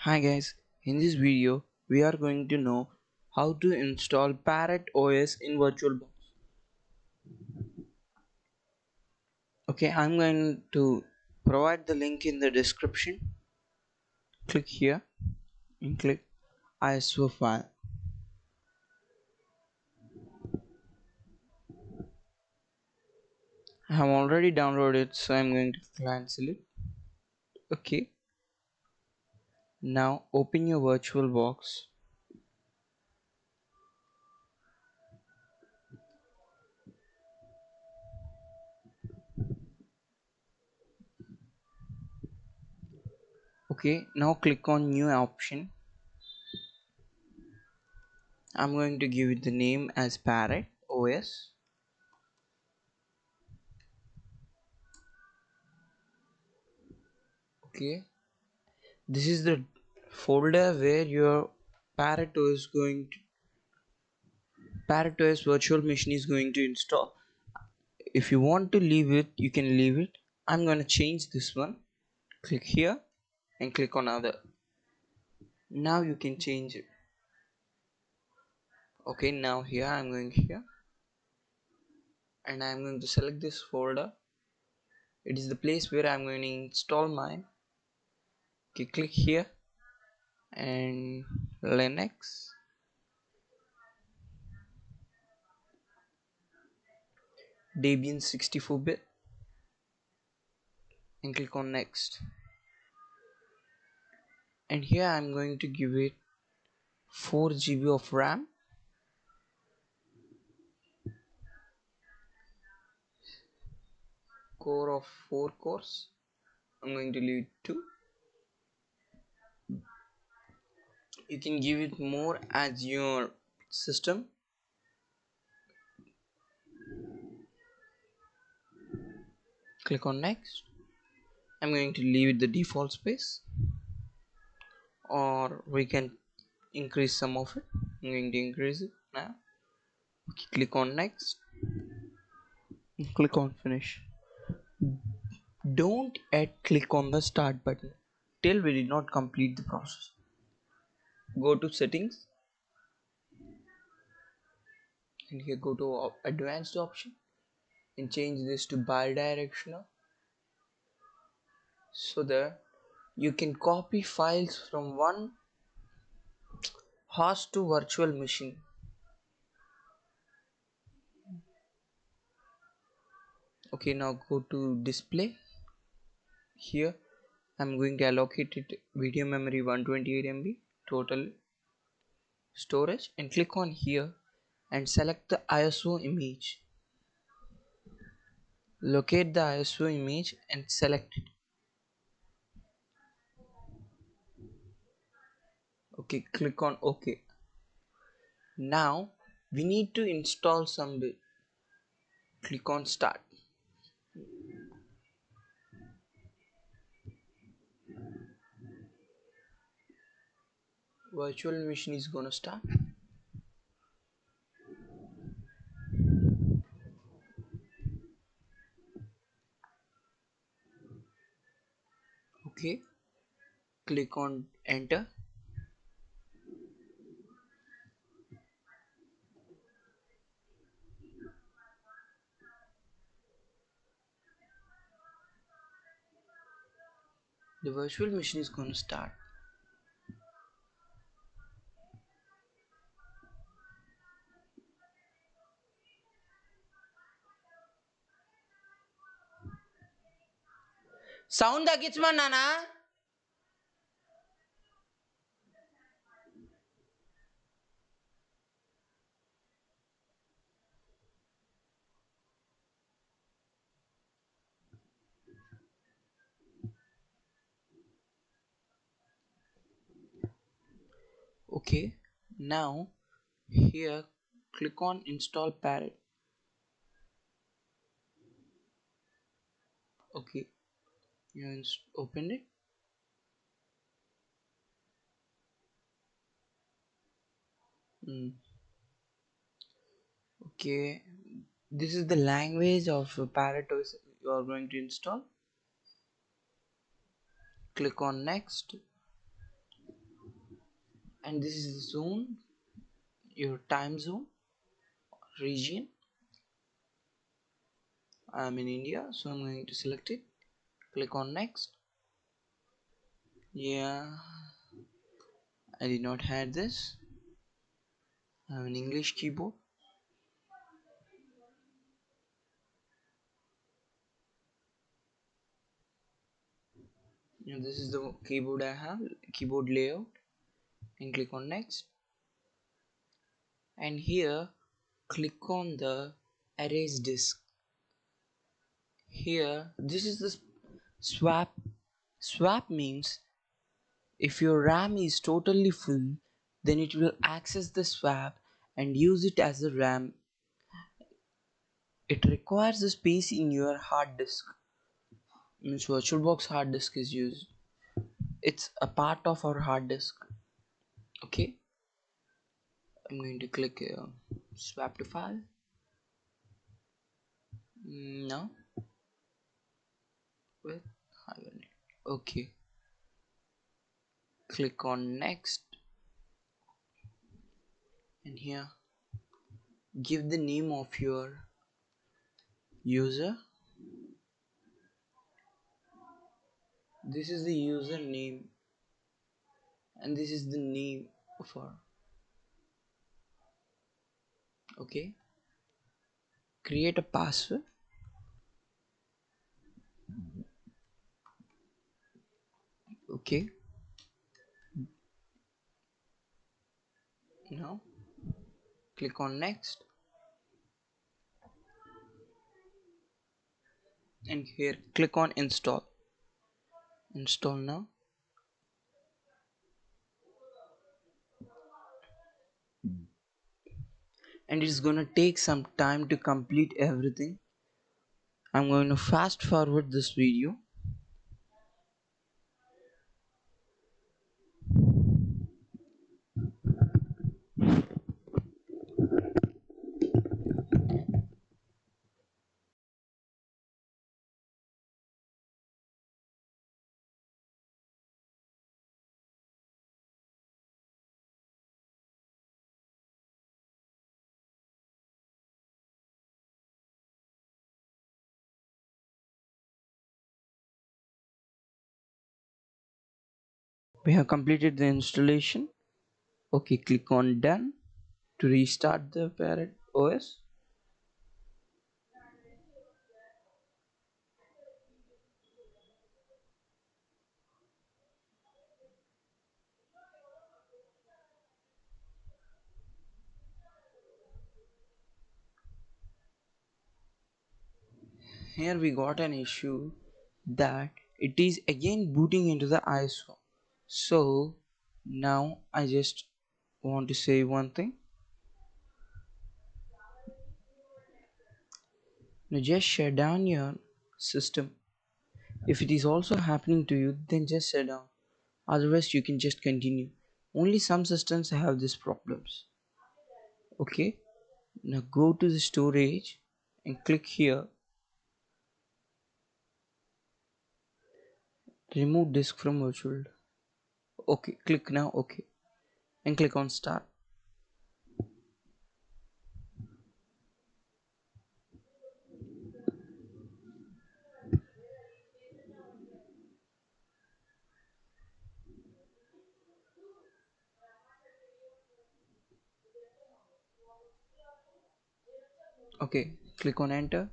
Hi guys, in this video we are going to know how to install Parrot OS in VirtualBox. Okay, I'm going to provide the link in the description. Click here and click ISO file. I have already downloaded, so I'm going to cancel it. Okay, now open your VirtualBox. Okay, now click on new option. I'm going to give it the name as Parrot OS. Okay, this is the folder where your Parrot OS virtual machine is going to install. If you want to leave it, you can leave it. I'm going to change this one. Click here and click on other. Now you can change it. Okay, now here I'm going here and I'm going to select this folder. It is the place where I'm going to install mine. Okay, click here and Linux, Debian 64-bit, and click on next. And here I'm going to give it 4 GB of RAM, core of 4 cores. I'm going to leave 2. You can give it more as your system. Click on next. I'm going to leave it the default space, or we can increase some of it. I'm going to increase it now. Okay, click on next, click on finish. Don't yet click on the start button till we did not complete the process. Go to settings and here go to advanced option and change this to bidirectional so that you can copy files from one host to virtual machine. Okay, now go to display. Here I'm going to allocate it video memory 128 MB total storage and click on here and select the ISO image. Locate the ISO image and select it. Okay, click on OK. Now we need to install some bit. Click on start. Virtual machine is gonna start. Okay, click on enter. The virtual machine is gonna start. Sound తగ్గించమన్నానా. Okay, now here click on install Parrot. Okay, you opened it. Okay, this is the language of Parrot OS you are going to install. Click on next. and this is the zone, your time zone, region. I'm in India, so I'm going to select it. Click on next. Yeah, I did not have this. I have an English keyboard. And this is the keyboard I have, keyboard layout, and click on next. And here click on the erase disk. Here this is the swap. Swap means if your RAM is totally full, then it will access the swap and use it as a RAM. It requires a space in your hard disk. Means VirtualBox hard disk is used. It's a part of our hard disk. Okay, I'm going to click swap to file. No, with hibernate. Okay, click on next, and here give the name of your user. This is the username, and this is the name of our. Okay, create a password. Okay, now click on next, and here click on install. Install now. And it's gonna take some time to complete everything. I'm going to fast forward this video. We have completed the installation. Okay, click on done to restart the Parrot OS. Here we got an issue that it is again booting into the ISO. So now I just want to say one thing. Now just shut down your system. If it is also happening to you, then just shut down. Otherwise you can just continue. Only some systems have these problems. Okay, now go to the storage and click here, remove disk from virtual. Okay, click now. Okay, and click on start. Okay, click on enter.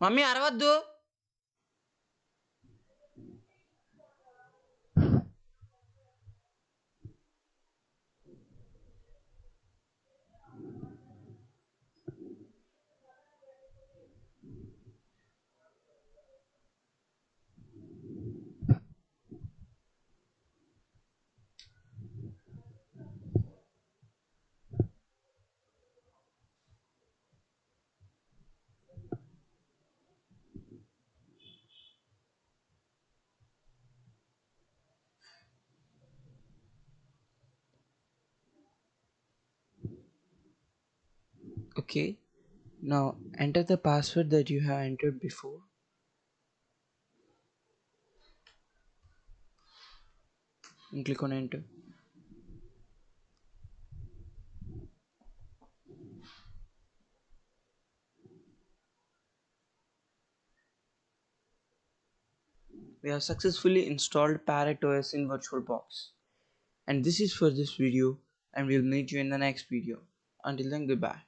Mummy అరవద్దు. Okay, Now enter the password that you have entered before and click on enter. We have successfully installed Parrot OS in VirtualBox. And this is for this video, and we'll meet you in the next video. Until then, goodbye.